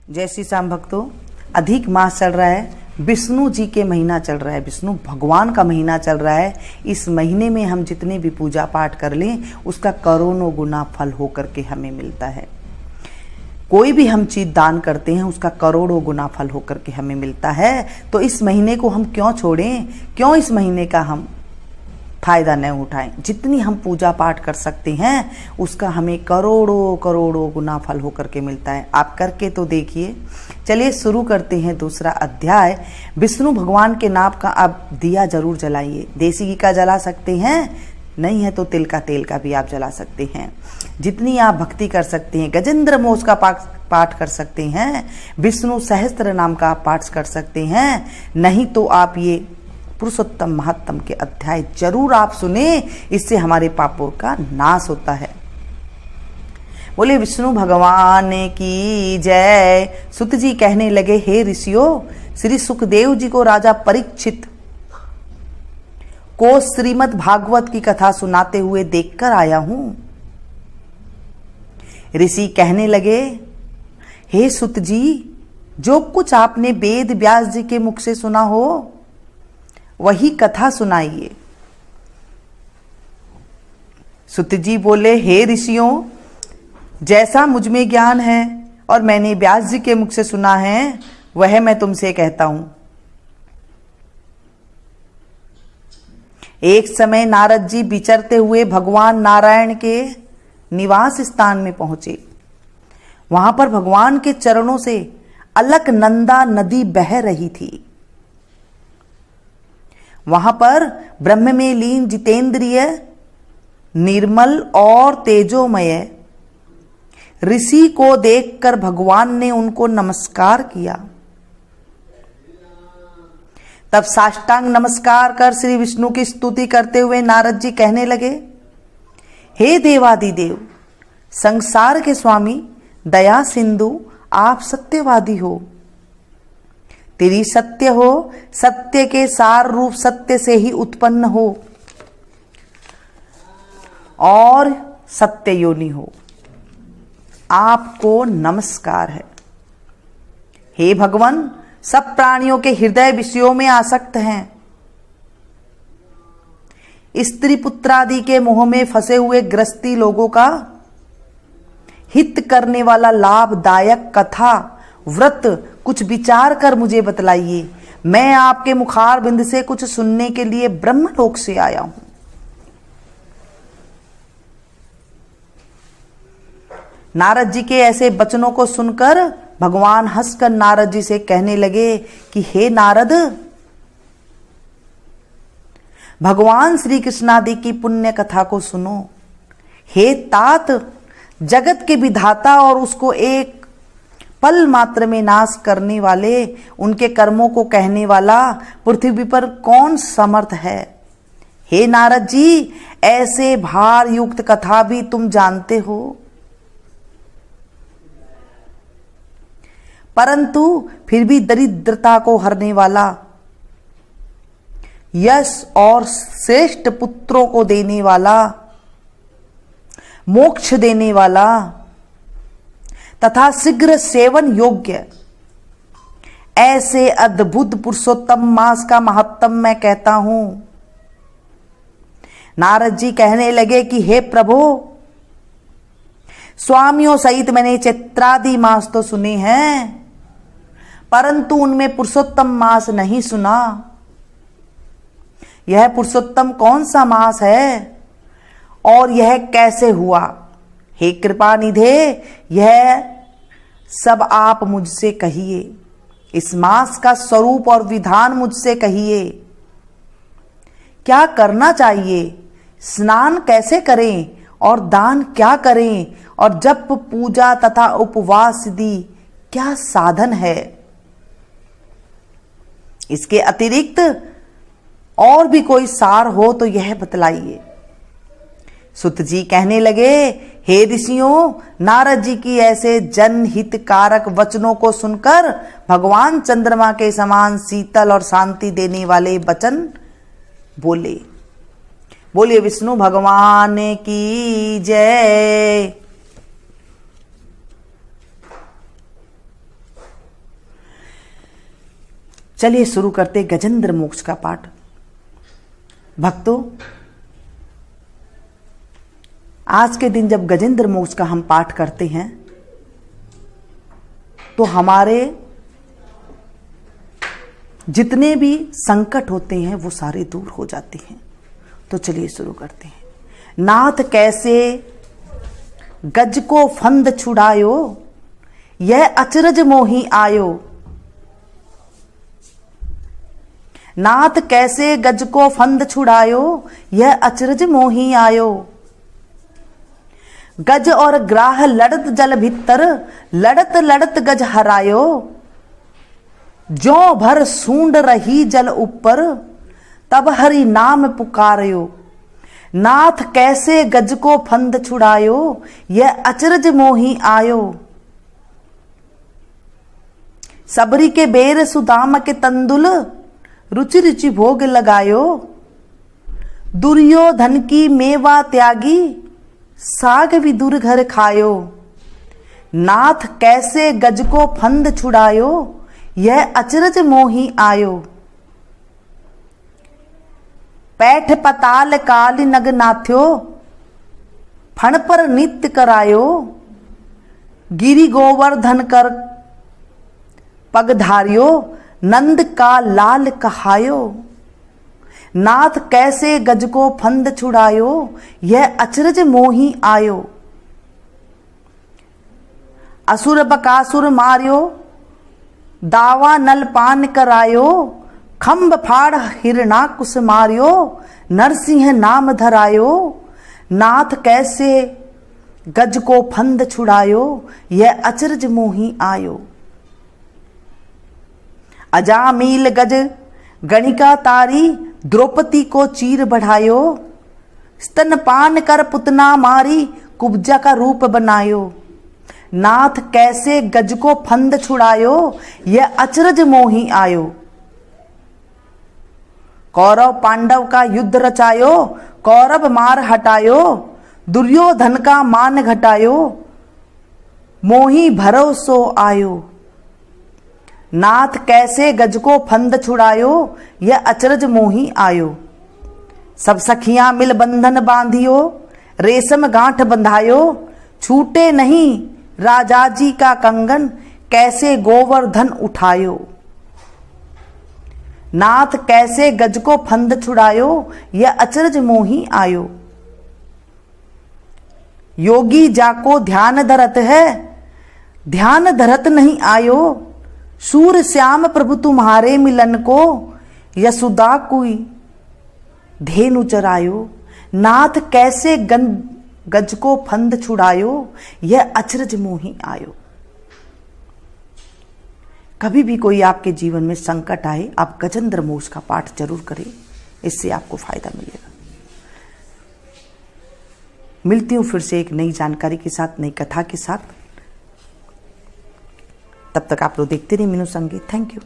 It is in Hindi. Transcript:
जय श्री श्याम भक्तों, अधिक मास चल रहा है, विष्णु जी के महीना चल रहा है, विष्णु भगवान का महीना चल रहा है। इस महीने में हम जितने भी पूजा पाठ कर लें उसका करोड़ों गुना फल होकर के हमें मिलता है। कोई भी हम चीज दान करते हैं उसका करोड़ों गुना फल होकर के हमें मिलता है। तो इस महीने को हम क्यों छोड़ें, क्यों इस महीने का हम फायदा न उठाएं। जितनी हम पूजा पाठ कर सकते हैं उसका हमें करोड़ों करोड़ों गुना फल होकर के मिलता है। आप करके तो देखिए। चलिए शुरू करते हैं दूसरा अध्याय। विष्णु भगवान के नाम का आप दिया जरूर जलाइए। देसी घी का जला सकते हैं, नहीं है तो तिल का तेल का भी आप जला सकते हैं। जितनी आप भक्ति कर सकते हैं, गजेंद्र मोक्ष का पाठ कर सकते हैं, विष्णु सहस्त्र नाम का आप पाठ कर सकते हैं। नहीं तो आप ये पुरुषोत्तम महात्म के अध्याय जरूर आप सुने, इससे हमारे पापों का नाश होता है। बोले विष्णु भगवान की जय। सुत जी कहने लगे, हे ऋषियों, श्री सुखदेव जी को राजा परीक्षित को श्रीमद् भागवत की कथा सुनाते हुए देखकर आया हूं। ऋषि कहने लगे, हे सुत जी, जो कुछ आपने वेद व्यास जी के मुख से सुना हो वही कथा सुनाइए। सुत जी बोले, हे ऋषियों, जैसा मुझ में ज्ञान है और मैंने व्यास जी के मुख से सुना है वह मैं तुमसे कहता हूं। एक समय नारद जी विचरते हुए भगवान नारायण के निवास स्थान में पहुंचे। वहां पर भगवान के चरणों से अलकनंदा नदी बह रही थी। वहां पर ब्रह्म में लीन जितेंद्रिय, निर्मल और तेजोमय ऋषि को देखकर भगवान ने उनको नमस्कार किया। तब साष्टांग नमस्कार कर श्री विष्णु की स्तुति करते हुए नारद जी कहने लगे, हे देवादिदेव, संसार के स्वामी, दया सिंधु, आप सत्यवादी हो। तेरी सत्य हो, सत्य के सार रूप सत्य से ही उत्पन्न हो और सत्य योनि हो। आपको नमस्कार है। हे भगवान, सब प्राणियों के हृदय विषयों में आसक्त हैं। स्त्री पुत्रादि के मोह में फंसे हुए ग्रस्ती लोगों का हित करने वाला लाभदायक कथा व्रत कुछ विचार कर मुझे बतलाइए। मैं आपके मुखार बिंद से कुछ सुनने के लिए ब्रह्मलोक से आया हूं। नारद जी के ऐसे वचनों को सुनकर भगवान हंसकर नारद जी से कहने लगे कि हे नारद, भगवान श्री कृष्णादि की पुण्य कथा को सुनो। हे तात, जगत के विधाता और उसको एक पल मात्र में नाश करने वाले, उनके कर्मों को कहने वाला पृथ्वी पर कौन समर्थ है। हे नारद जी, ऐसे भार युक्त कथा भी तुम जानते हो, परंतु फिर भी दरिद्रता को हरने वाला, यश और श्रेष्ठ पुत्रों को देने वाला, मोक्ष देने वाला तथा शीघ्र सेवन योग्य ऐसे अद्भुत पुरुषोत्तम मास का महत्तम मैं कहता हूं। नारद जी कहने लगे कि हे प्रभु, स्वामियों सहित मैंने चैत्रादि मास तो सुने हैं, परंतु उनमें पुरुषोत्तम मास नहीं सुना। यह पुरुषोत्तम कौन सा मास है और यह कैसे हुआ? हे कृपा निधे, यह सब आप मुझसे कहिए। इस मास का स्वरूप और विधान मुझसे कहिए। क्या करना चाहिए, स्नान कैसे करें और दान क्या करें, और जप पूजा तथा उपवास दी क्या साधन है। इसके अतिरिक्त और भी कोई सार हो तो यह बतलाइए। सुत जी कहने लगे, हे ऋषियों, नारद जी की ऐसे जनहित कारक वचनों को सुनकर भगवान चंद्रमा के समान शीतल और शांति देने वाले वचन बोले। बोलिए विष्णु भगवान की जय। चलिए शुरू करते गजेंद्र मोक्ष का पाठ। भक्तों, आज के दिन जब गजेंद्र मोक्ष का हम पाठ करते हैं तो हमारे जितने भी संकट होते हैं वो सारे दूर हो जाते हैं। तो चलिए शुरू करते हैं। नाथ कैसे गज को फंद छुड़ायो, यह अचरज मोही आयो। नाथ कैसे गज को फंद छुड़ायो, यह अचरज मोही आयो। गज और ग्राह लड़त जल भीतर, लड़त लड़त गज हरायो। ज्यों भर सूंड रही जल ऊपर, तब हरि नाम पुकार्यो। नाथ कैसे गज को फंद छुड़ायो, यह अचरज मोही आयो। सबरी के बेर सुदाम के तंदुल, रुचि रुचि भोग लगायो। दुर्योधन की मेवा त्यागी, साग विदुर घर खायो। नाथ कैसे गज को फंद छुड़ायो, यह अचरज मोही आयो। पैठ पताल काल नग नाथ्यो, फण पर नित्य करायो। गिरि गोवर्धन कर पग धारियो, नंद का लाल कहायो। नाथ कैसे गज को फंद छुड़ायो, यह अचरज मोही आयो। असुर बकासुर मार्यो, दावा नल पान करायो। खंब फाड़ हिरणाकुश मार्यो, नरसिंह नाम धरायो। नाथ कैसे गज को फंद छुड़ायो, यह अचरज मोही आयो। अजामील गज गणिका तारी, द्रौपदी को चीर बढ़ायो। स्तनपान कर पुतना मारी, कुब्जा का रूप बनायो। नाथ कैसे गज को फंद छुड़ायो, यह अचरज मोही आयो। कौरव पांडव का युद्ध रचायो, कौरव मार हटायो। दुर्योधन का मान घटायो, मोही भरोसो आयो। नाथ कैसे गज को फंद छुड़ायो, यह अचरज मोही आयो। सब सखियां मिल बंधन बांधियो, रेशम गांठ बंधायो। छूटे नहीं राजा जी का कंगन, कैसे गोवर्धन उठायो। नाथ कैसे गज को फंद छुड़ायो, यह अचरज मोही आयो। योगी जाको ध्यान धरत है, ध्यान धरत नहीं आयो। सूर श्याम प्रभु तुम्हारे मिलन को, यशोदा कोई धेनु चरायो। नाथ कैसे गज को फंद छुड़ायो, यह अचरज मोही आयो। कभी भी कोई आपके जीवन में संकट आए, आप गजेंद्र मोक्ष का पाठ जरूर करें, इससे आपको फायदा मिलेगा। मिलती हूं फिर से एक नई जानकारी के साथ, नई कथा के साथ। तब तक आप लोग देखते रहिए मीनू संगीत। Thank you.